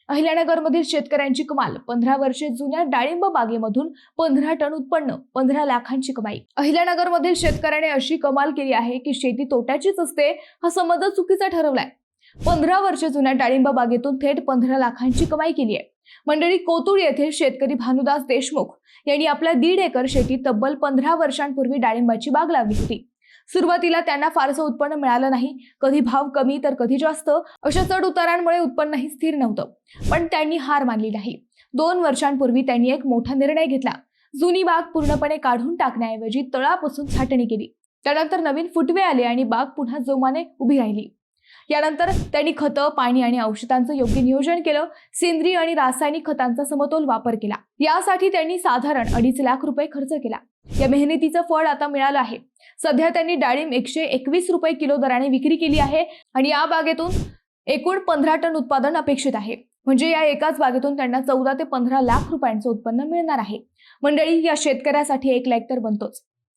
अहिल्यानगरमधील शेतकऱ्यांची कमाल 15 वर्षे जुन्या डाळिंब बागेमधून 15 टन उत्पन्न, 15 लाखांची कमाई। अहिल्यानगरमधील शेतकऱ्याने अशी कमाल केली आहे की शेती तोट्याचीच असते हा समज चुकीचा ठरवलाय। 15 वर्षे जुन्या डाळिंब बागेतून थेट 15 लाखांची कमाई केली आहे। मंडळी, कोतुळ येथील शेतकरी भानुदास देशमुख यांनी आपल्या 1.5 एकर शेतीत तब्बल 15 वर्षांपूर्वी डाळिंबाची बाग लावली होती। सुरुवातीला त्यांना फारसं उत्पन्न मिळालं नाही, कधी भाव कमी तर कधी जास्त, अशा चढ उतारांमुळे उत्पन्नही स्थिर नव्हतं। पण त्यांनी हार मानली नाही। 2 वर्षांपूर्वी त्यांनी एक मोठा निर्णय घेतला। जुनी बाग पूर्णपणे काढून टाकण्याऐवजी तळापासून छाटणी केली। त्यानंतर नवीन फुटवे आले आणि बाग पुन्हा जोमाने उभी राहिली। यानंतर त्यांनी खतं, पाणी आणि औषधांचं योग्य नियोजन केलं। सेंद्रिय आणि रासायनिक खतांचा समतोल वापर केला। यासाठी त्यांनी साधारण 2.5 लाख रुपये खर्च केला। या मेहनतीचं फळ आता मिळालं आहे। सध्या त्यांनी डाळिंब 121 रुपये किलो दराने विक्री केली आहे आणि या बागेतून एकूण 15 टन उत्पादन अपेक्षित आहे। म्हणजे या एकाच बागेतून त्यांना 14 ते 15 लाख रुपयांचं उत्पन्न मिळणार आहे। मंडळी, या शेतकऱ्यासाठी एक लाईक तर बनतोच।